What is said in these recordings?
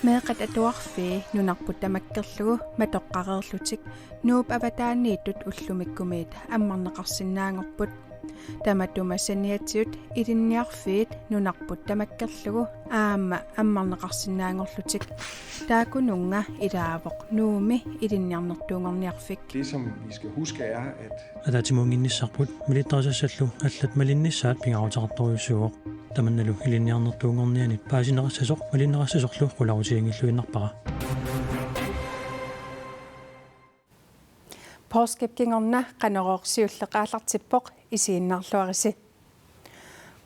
Meeqat atuarfii nunarput tamakkerlugu matoqqareerlutik nuup avataaniittut ullumikkumiit ammarneqarsinnaangorput tamatumassaniatiut ilinniarfiit nunarput tamakkerlugu aamma ammarneqarsinnaangorlutik taakununga ilaavoq nuumi ilinniarnertuungorniarfik. Det som vi skal huske er at атаатимунгинниссарпут милиттарасассаллу аллат малинниссаат пингаутеқартуйуссууоқ таманналу илинниарнертуунгорнианит паасинерассасоқ малиннерассасорлу қуларутиангиллуиннарпара Påskepkingorna qanerorsiulleqaаллартипpoq isiinnaarluarisi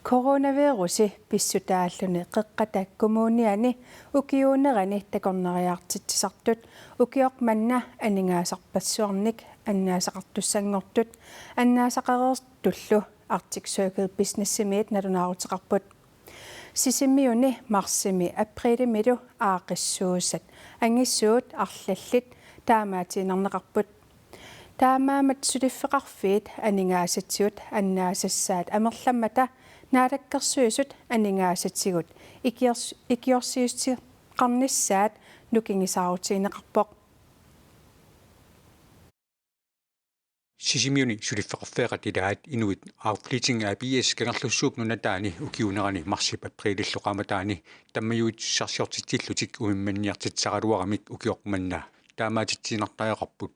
coronavirusi pissutaalluni qeqqatakkumuuniani ukiuunerani takornariaartitsisartut ukioq manna aningaasarpassuarnik annaasaqartussangortut annaasaqareertullu Arctic Circle businessimiit nalunaaruteqarput sisimmiuni marsimi aprillimilu aaqissuusat angissuut arlallit taamaatiinarneqarput taamaamat suliffeqarfiit aningaasatigut annaasassaat amerlammata naalakkersuisut aningaasatigut ikiorsiustiqarnissaat nukingisaarutiineqarpoq Sisimiuni suliffeqarfeeqat ilaat inuit outfleeting ABS kangerlussuup nunataani ukiunerani marsip aprillilluqaamataani tammayuit sarsiortittillutik uimmanniartitsaqaluaramik ukioqmanna taamaatitsiinartariaqarput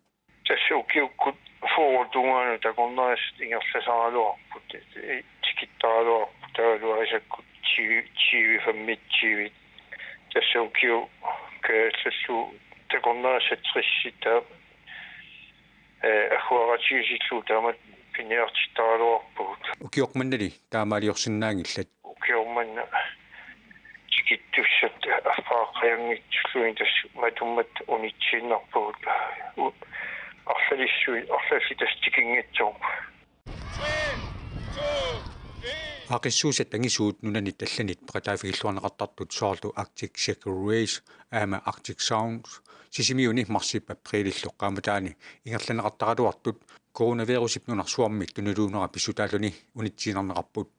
тассуукиуккут фоордунгаана такорнерис ингерласаралуарпут тикиттаралуарпут таалуарисаккут чиви фаммитчивит тассуукиу кээсаллу такорнерисатриссита ахуаратиусиллу таамат пиниартиттаралуарпут ukioqmannali taamaaliorsinnaangillat укиорманна тикиттуссат аффааққиангитсуллуин тассу матуммат унитсииннарпугут арлалиттастикингитсоорпу Aqissuusat angisuut nunani tallanit peqataafikilluarneqartartut soorlu Arctic Circle Race aama Arctic Sounds sisimiuni marsip aprillillu qaamataani ingerlaneqartaqaluartut coronavirusip nunarsuarmik tunuluunera pissutaalluni unitsiinarneqarput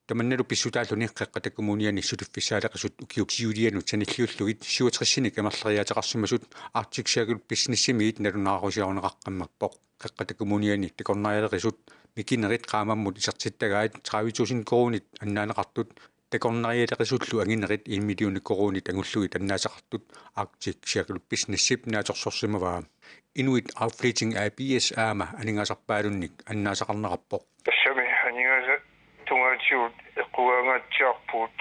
tamannalu pissutaalluni qeqqatakkumuuniani suliffissaaleqisut ukiuksiulianut sanilliullugit 67 kamerleriateqarsimasut Arctic Circle businessimiit nalunaarusiaruneqaqqammappoq qeqqatakkumuuniani takornarialeqisut mikinerit qaamammut isertittagaat 30.000 koronit annaaneqartut takornarialeqisullu anginerit 1 million koronit angulluit annaasaqartut Arctic Circle businessip naatorsorsimavaa inuit outfleeting ABS aama aningaasarpaalunnik annaasaqarneqarpoq тассами анигааса тунгаатиут эққуаангаатсиарпут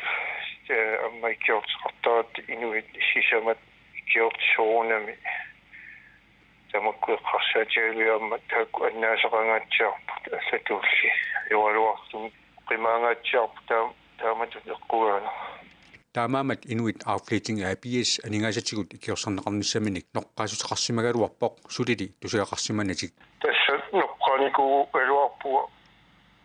аммайкиортеқартарат инуит сисамат киортсоорунами тамаккуэққарсаатигалуамма таакку аннаасақангаатсиарпут аллатуулли юалуартум қимаангаатсиарпут таамат эққуаана таамаамат inuit outfleeting ABS анигаасатигут икиорсарнеқарниссаминик ноққаасутеқарсимагалуарпоқ сулили тусиақарсиманатик тасса ноққааникуу алуарпуа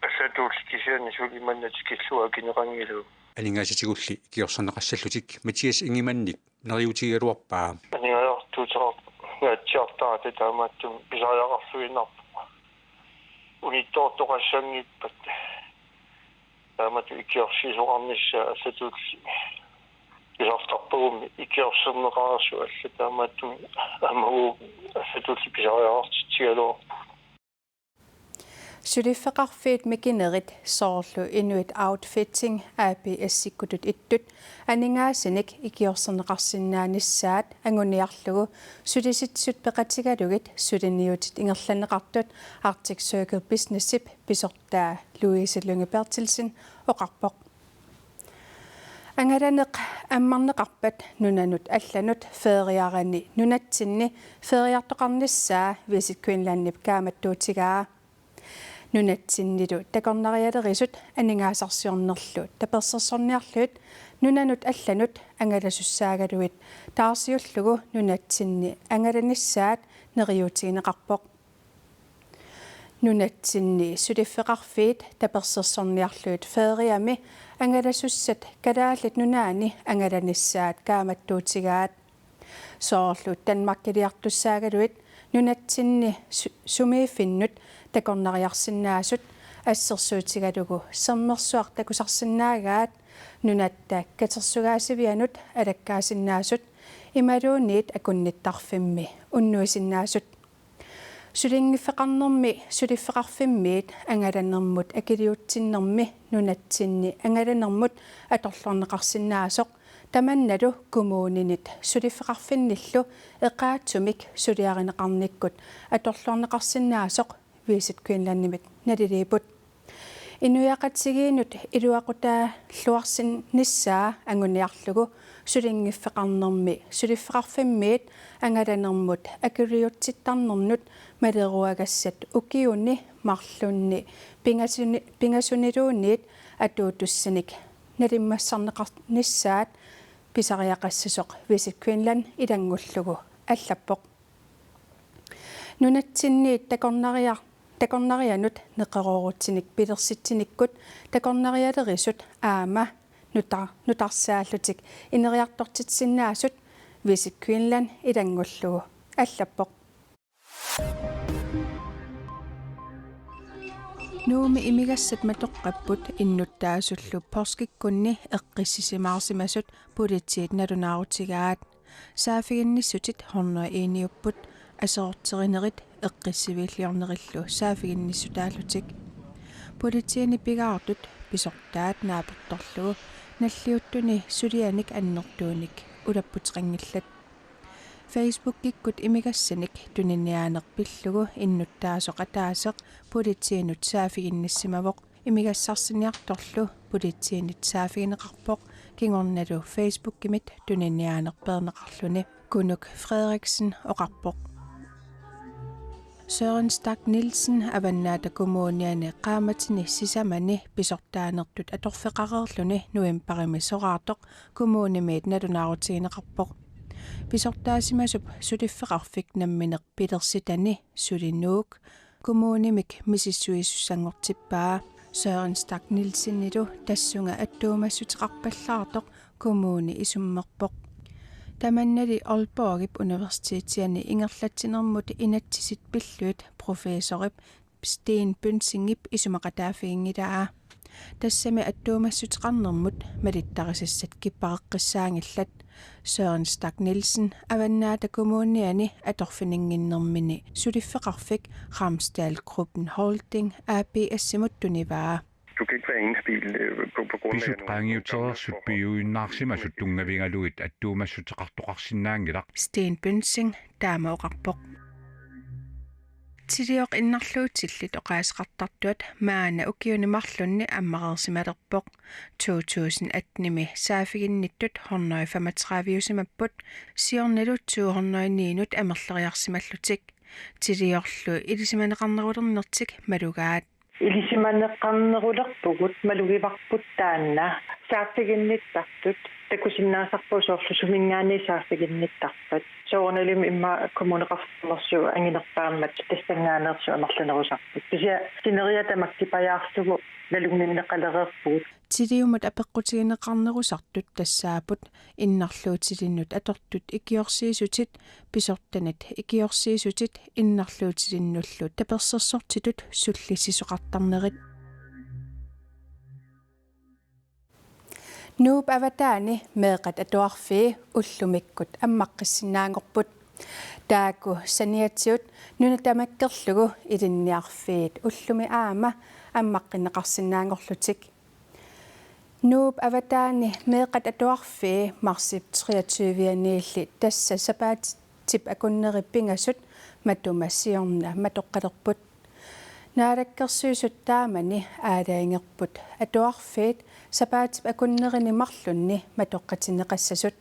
аллатуулли кисиани сулиманнатикиллуа кинеқангилу анигаасатигулли икиорсарнеқассаллутик Матиас ингиманник нериутигалуарпаа анигаартуутеқар наатсиартаата таамааттум писариақарфуинарпу униттоортоқассангиппат таамат икиорсисоқарнissaа аллатуулли писартарпагумми икиорсернеқарсу алла таамааттум амагу аллатуулли писариақартитсигалуарпу Suliffeqarfiit mikinerit soorlu inuit outfitting ABS-sikkutut ittut aningaasinik ikiorserneqarsinnaanissaat anguniarlugu sulisitsut peqatigalugit suliniutit ingerlaneqartut Arctic Circle businessip pisortaa Louise Lynge Bertelsen oqarpoq angalaneq ammarneqarpat nunanut allanut feeriarani nunatsinni feeriartoqarnissaa Visit Queenlandip kaamattuutigaa nunatsinnilu takornarialerisut aningaasarsiornerluut tapersersorniarluut nunanut allanut angalasussaagaluit taarsiullugu nunatsinni angalanissaat neriutiineqarpoq nunatsinni suliffeqarfiit tapersersorniarluut feeriami angalasussat kalaallit nunaani angalanissaat kaamattuutigaat soorluut Danmarkiliartussaagaluit nunatsinni sumiifinnut takornariarsinnaasut ассерсуутигалугу сермерсуартакусарсинаагаат нунатта катерсугаасивианут алаккаасиннаасут ималуунниит акунниттарфимми уннуисиннаасут сулингиффеқарнэрми сулиффеқарфиммиит ангаланермут акилиутсиннэрми нунатсинни ангаланермут аторлорнеқарсинаасоқ таманналу кумуунинит сулиффеқарфинниллу эқаатсумик сулиаринеқарниккут аторлорнеқарсинаасоқ висит куинланнимик налилиипут инуяқатсигиинут илуақутаа луарсин ниссаа ангуниарлугу сулингиффеқарнэрми сулиффеқарфиммиит ангаланермут акилиутситтарнернут малеруагассат укиунни марлунни пингасунилуунниит атуутуссаник налиммассарнеқар ниссаат писариақассасоқ висит куинлан илангуллугу аллаппоқ нунатсинниит такорнарианут неқерорутсиник пилерситсиниккут такорнариалерисут аама нутарсааллутик инериартортитсиннаасут висит куинлан илангуллугу аллаппоқ нууми имигассат матоққаппут иннуттаасуллу порскиккунни эққиссисимаарсимасут политиит налунаарутигаат саафигинниссутит хорнуа иниуппут асеортеринерит эққиссивииллиорнериллу саафигинниссутаалутик политиини пигаартут писортаат наапорторлугу наллиуттуни сулианик аннертууник улаппутеқангиллат Facebook-иккут имигассаник туниниаанерпиллугу иннуттаасоқатаасеқ политиинут саафигинниссимавоқ имигассарсиниарторлу политиинит саафигинеқарпоқ кингорналу Facebook-имит туниниаанерпернеқарлуни Gunuk Frederiksen оқарпоқ Søren Stak Nielsen аваннаата коммуниани qaamатини сисамани писортаанертут аторфеқарерлуни нуимпарими сораартоқ коммунимиит налунаарутигинеқарпоқ писортаасимасуп сулиффеқарфик намминеқ пилерситани сулинуук коммунимик мисиссуисуссангортиппаа Søren Stak Nielsenилу тассунга аттуумассутеқарпаллаартоқ коммуни исуммерпоқ таманнали Aalborgip университетиани ингерлатсинермут инатсисит пиллуит профессорип Sten Bønsingip исумақатаафигингилаа тассами аттуумассутеқарнермут малиттарисассат киппареққиссаангиллат Søren Stak Nielsen аваннаата коммуниани аторфинингиннэрмини сулиффеқарфик Ramsdal-gruppen Holding AB ассимуттуниваа Du kan ikke være inhabil på grund af Pisutqaangiuterersut piuinnaarsimasut tungavingaluit attuumassutеқартоқарсинаангилақ Sten Bønsing таамаоқарпоқ тилиоқ иннарлуутилlit оқаасеқартартуат маана укиунимарлунни аммақерсималерпоқ 2018-ми саафигинниттут 135-юсимаппут сиорналут 209-нут амерлериарсималлутик тилиорлу илисиманеқарнерулернертик малугаат илисиманеқарнерулерпугут малугиварпут таанна саафигинниттартут такусиннаасарпуу соорлу сумингаани саафигинниттарпат соорналим имма коммунеқарферсуу ангинерпааммат тастангаанерсу амерланерусарпут тусиа синериатамактипаяарлугу налугниннеқалереерпугут тилиумат апеққутигинеқарнерусартут тассаапут иннарлуутилиннут атортут икиорсиисутит писортанат икиорсиисутит иннарлуутилиннуллу таперсерсортитут суллисисоқартарнерит нууп аватаани меэқат атуарфии уллумиккут аммаққиссинаангорпут тааку саниатсиут нунатамаккерлугу илинниарфиит уллуми аама аммаққинеқарсинаангорлутик нууп аватаани меэқат атуарфии марсип 23-ианниилли тасса сапаатип акуннериппингасут матумассиорна матоққалерпут наалаккерсуисут таамани аалаингерпут атуарфиит сапаатип акуннерини марлунни матоққатинеқассасут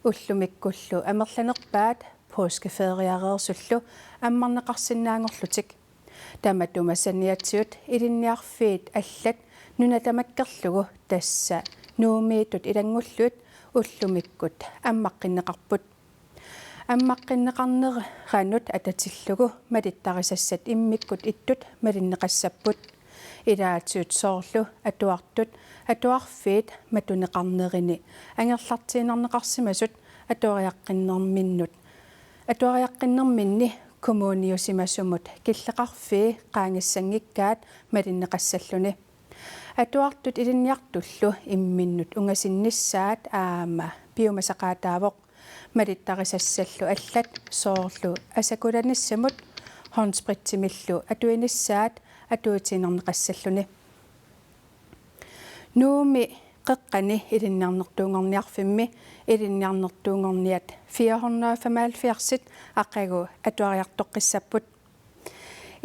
уллумиккуллу амерланерпаат пооскефериареерсуллу аммарнеқарсинаангорлутик таматумасаниатсиут илинниарфиит аллат нунатамаккерлугу тасса нуумиитут илангуллуут уллумиккут аммаққиннеқарпут аммаққиннеқарнеранут ататиллугу малиттарисассат иммиккут иттут малиннеқассаппут илаатсуут соорлу атуартут атуарфиит матунеқарнерини ангерлартиинарнеқарсимасут атуариаққиннэрминнут атуариаққиннэрминни kommuniusimassumut killeqarfii qaangiссангиккаат малиннеқассаллуни атуартут илинниартуллу имминнут унгасиннissaат аама биумасақаатаавоқ малиттарисассаллу аллат соорлу асакуланиссамут хорнспритсимиллу атуиниссаат атуутинернеқассаллуни нууми qeqqani ilinniarnertuungorniarfimmi ilinniarnertuungorniat 475 aqagu atuariartoqqissapput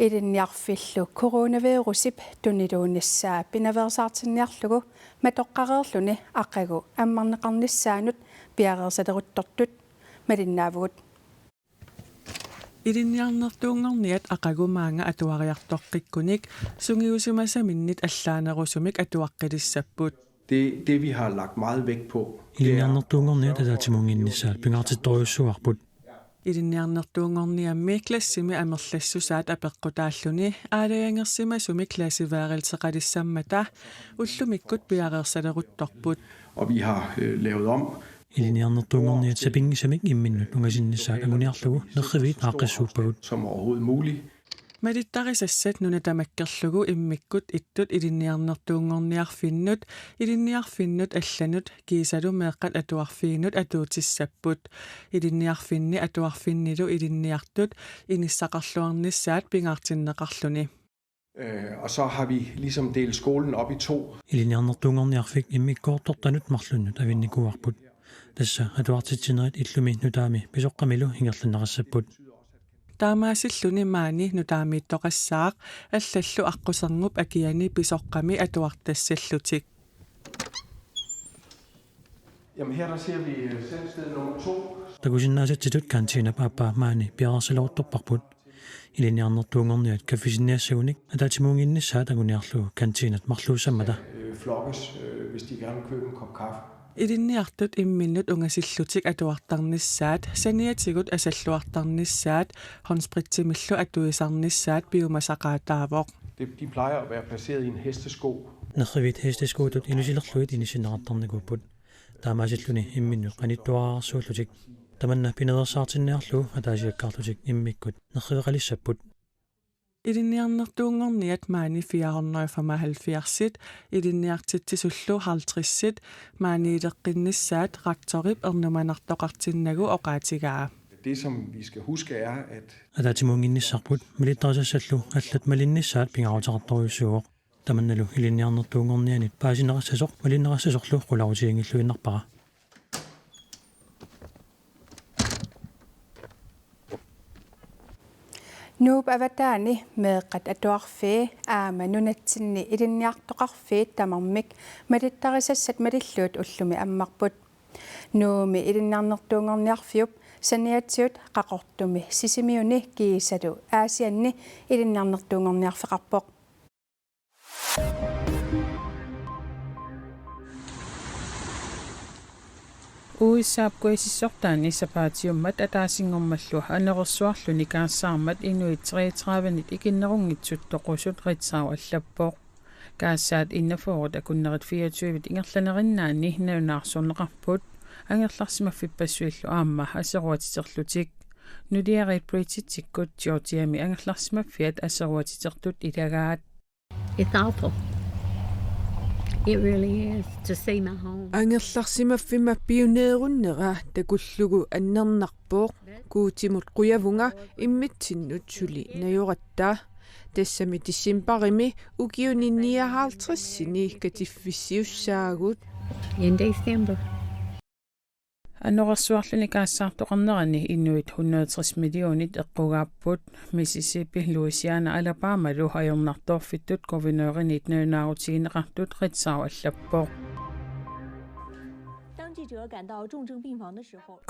ilinniarfillu coronavirusip tuniluunissaa pinaversaartinniarlugu matoqqareerluni aqagu ammarneqarnissaanut piareersaleruttortut malinnaavugut Ilinniarnertuungorniat aqagumaanga atuariartoqqikkunik sungiusumasaminnit allaanerusumik atuaqqilissapput Det vi har lagt meget vægt på. Ilinniarnertuungorniat ataatimungиннissaat pingaartittoriussuarput Ilinniarnertuungorniammi klassimi amerlassusaat apeqqutaalluni aalayangersimasumi klassivaarilteqalissammata ullumikkut piareersaleruttorput Og vi har lavet om. Ilinniarnertuungorniat sapingisamik imminnut ungasinnissaat anguniarlugu nerriviit aaqissuuppagut Som overhovedet muligt. Malittarissassat nunatamakkerlugu immikkut ittut ilinniarnertuungorniarfinnut allanut kiisalu meeqqat atuarfiinut atuutissapput ilinniarfinni atuarfinnilu ilinniartut inissaqarluarnissaat pingaartinneqarluni Og så har vi ligesom delt skolen op i 2. Ilinniarnertuungorniarfik immikkoortortanut marlunnut avinnikuarput tassa atuartitsinnerit illumi nutaami pisoqqamilu hingerlunneqassapput Taamaasilluni maani nutaamiittoqassaaq allallu aqquserngup akiani pisoqqami atuartassallutik Jamen her der ser vi sendsted nummer 2. takusinnaasatitut kantiinap aappa maani piareersaluortorparput ilinniarnertuungorniat kaffisinniassaunik ataatimuunginnissaat anguniarlugu kantiinat marluusammata Flokkes, hvis de gerne vil købe en kop kaffe. Ilinniartut imminnut ungasillutik atuartarnissaat saniatigut asalluartarnissaat hornspritsimillu atuisarnissaat biumasaqaataavoq De plejer at være placeret i en hestesko. nerrivit hesteskuutut inusilerluit inisinneqartarnikupput taamaasilluni imminnut qanittuararsuullutik tamanna pinadersaartinniarlugu ataasiakkaarlutik immikkut nerriveqalissapput Ilinniarnertuungorniat maani 475 ilinniartitsisullu 50 maaniileqqinnissaat raktorip ernumanartoqartinnagu oqaatigaa Det som vi skal huske er at ataatimuunginnissarput milittarasassallu allat malinnissaat pingaruteqartoriussuuq tamannalu ilinniarnertuungornianit paasineqassasoq malinneqassasorlu qulautiingilluinnarpara Nuup avataani meeqqat atuarfii aama nunatsinni ilinniartoqarfiit tamarmik malittarisassat malilluut ullumi ammarput nuumi ilinniarnertuungorniarfiup saniatiut qaqortumi sisimiuni kiisalu aasianni ilinniarnertuungorniarfeqarpoq Uissaapkuisissortaani sapaatiummat ataasingormallu aneqersuarluni kaassаарmat inuit 33-nit ikinnerungitsuttoqusut ritsau allappoq kaassaat innafoorut akunnerit 24-vit ingerlanerinnaani naunaarsorneqarput angerlarsimaffippassuillu aamma aseruatiterlutik nudiarit brititsikkut Georgiami angerlarsimaffiat aseruatitertut ilagaat It's awful. It really is to see my home. Angerlarsimaffimappionneerunnera takullugu annernarpooq kuutimut quyavunga immitsinnut suli najorattaa tassami tissimparimi ukiuninniahaartrissini katiffissiussaagut In December. Anorassuarluni kaassaartoqarnerani inuit 160 millionit eqqugaaput Mississippi, Louisiana, Alabama lu ajornartorfittut gouverneurinit naunaaruutigineqartut ritsau allappoq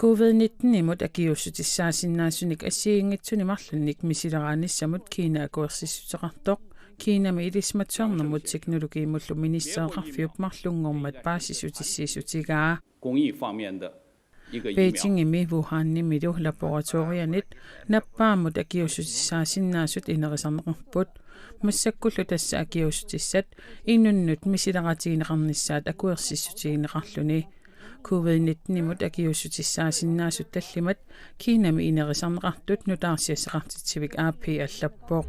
COVID-19 imut akiussutissaasinnaasunik assiingitsuni marlunnik misileraannissamut Kiina akuersissuteqartoq Kiinami ilismatsuarnermut teknologiimullu ministereqarfiup marlungormat paasisutissiisutigaa Beijingimi Wuhannimilu laboratorianit nappaamut akiussutissaasinnaasut inerisarneqarput массаккуллу тасса акиусутиссат иннуннут мисилератигинеқарнissaat акуерсиссутигинеқарлуни COVID-19 imut akiussutissaasinnaasut tallimat kiinami inerisarneqartut nutaarsiaseqartitsivik AP allappoq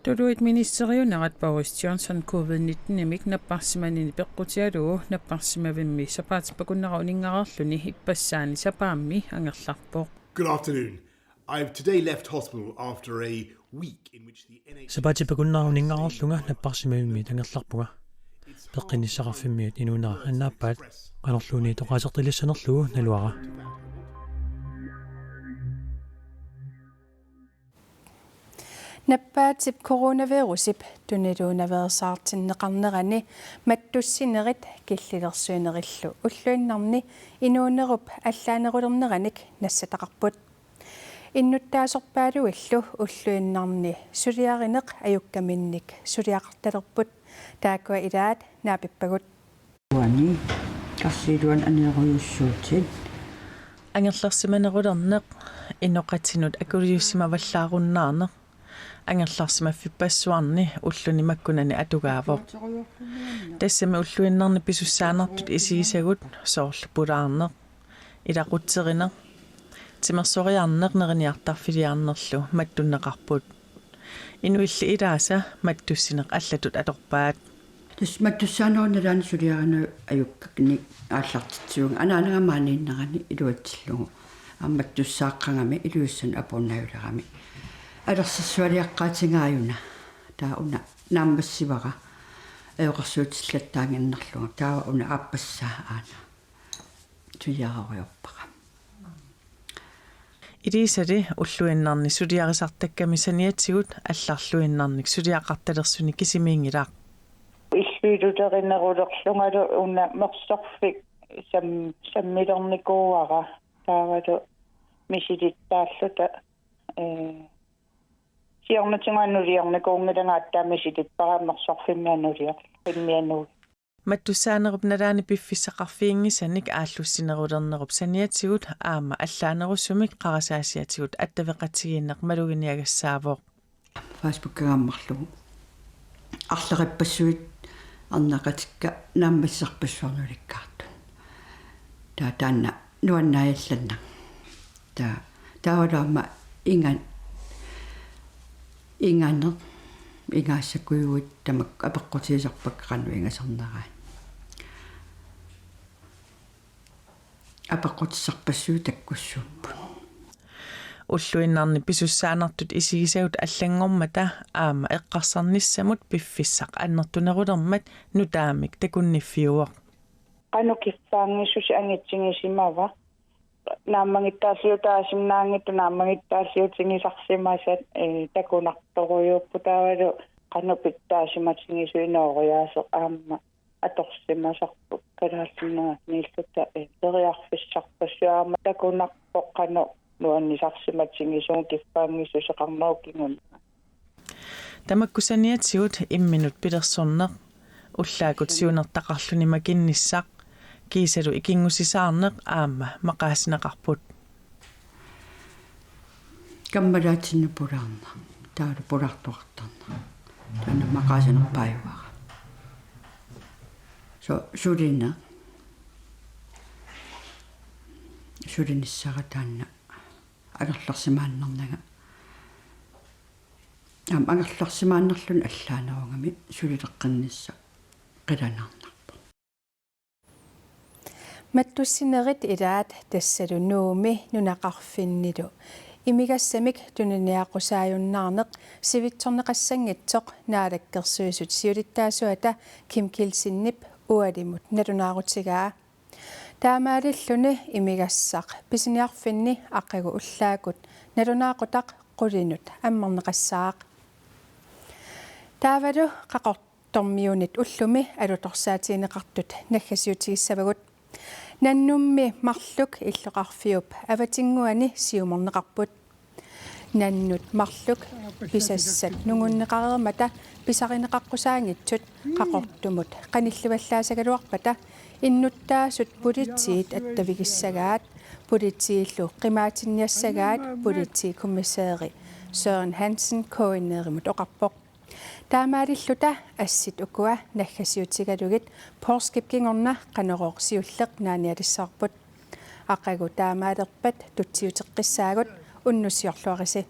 Tuluit ministeriunerat Boris Johnson COVID-19 imik napparsimanini peqqutialugu napparsimavimmi sapaatippakunnara uningararluni ippassaani sapaammi angerlarpoq Good afternoon. I've today left hospital after a week in which the NHS Sapaatippakunnaruningаарlunga napparsimavimmi tangerlarpuga peqqinissaqarfimmiut inuunera annaappaat qanorluuni toqaasertilissanerlugu naluara Nappaatip coronavirusip tuniluunaveersaartinneqarnerani mattussinerit killilersuinerillu ulluinnarni inuunerup allaanerulerneranik nassataqarput innuttaasorpaaluillu ulluinnarni suliarineq ajukkaminnik suliaqartalerput taakua ilaat naapippagut uani kassiluan aneeruyussuutit angerlarsimanerulerneq inoqatinut akuliussimavallaarunnaarneq angerlarsimaffipassuarni ulluni makkunani atugaavoq tassami ulluinnarni pisussaanartut isigisagut soorlupulaarneq ilaqutserine timersoriarneq neriniartarfiliarnerlu mattunneqarput inuilli ilaasa mattussineq allatut atorpaat mattussaanoornalaani suliarinu ajukkaknik aallartitsiuga anaanagamaaniinnerani iluatsillugu ammattussaaqqangami iluussan apunnajulerami алерсэрсуалиаққаатингааюна таа уна нааммассивара эоқарсуутиллаттаангиннерлуга таава уна ааппассаа аана туяариорпара Idisari ulluinnarni suliarisartakkami saniatsigut алларлуиннарник сулиақарталерсуни кисимиингилаақ иллуилутеринерулерлунгалу уна мерсорфик саммилерникууара таавалу мисилиттааллута сиорнатингааннулиарникуунгилангааттаамисилиппарамерсорфиммианулиар иммиануу маттуссаанеруп налаани пиффиссақарфиингисаник ааллуссинерулернеруп саниатсигут аама аллаанеруссумик қарасаасиатигут аттавеқатсигииннеқ малугиниагассаавоқ фейсбуккагааммарлугу арлериппассуит арнақатикка нааммассарпассуарнуликкаартун таана нуаннаалланна таавалаама ингаанер ингаассакуйуит тамак апеққутиисарпаккарану ингасарнераа апеққутиссарпассуу таккуссууппу уллуиннарни писуссаанартут исигисагут аллангормата аама эққарсарниссамут пиффиссақ аннертунерулермат нутаамик такунниффиуақ канукиффаангиссуси ангитсигисимава нааммагиттаасиутаасимнаангитту нааммагиттаасиутингисарсимасат такунарторуйууппу таавалу канупиттаасиматингисуиноориаасеқ аама аторсимасарпу калааллинаа ниллута териарфиссарпассуаама такунарпоқ кану нуаннисарсиматингисуун киффаангиссусеқарнаукингун тамаккусаниатсигут имминут пилерсорнеқ уллаакут сиунертақарлуни макинниссақ кисалу икингусисаарнеқ аама мақаасинеқарпут каммалаатинну пулаарна таалу пулартуартарна таана мақаасинерпааюара сулиниссара таана агерларсимааннернага агерларсимааннерлун аллаанерунгами сулилеққиннисса қиланаарнарпу маттуссинерит илаат тассалу нууми нунақарфиннилу имигассамик туниниаққусааюннаарнеқ сивитсорнеқассангитсоқ наалаккерсуисут сиулиттаасуата ким килсиннип уалимут налунаарутигаа таамаалиллуни имигассақ писиниарфинни аққагу уллаакут налунаақутақ қулинут аммарнеқассаақ таавалу қақортормиунит уллуми алуторсаатиинеқартут наггасиутигиссавагут наннумми марлук иллоқарфиуп аватингуани сиуморнеқарпут наннут марлук писассат нугуннеқарермата писаринеқаққусаангитсут қақортумут қаниллуваллаасагалуарпата иннуттаасут политиит аттавигиссагаат политииллу қимаатинниассагаат политикуммисаери Søren Hansen коиннеримут оқарпоқ Taamaarilluta assit ukua naggasiutigalugit porskipkingorna qaneroorsiulleq naanialissarput. Aqagu taamaalerpat tutsiuteqqissaagut unnussiorluarisi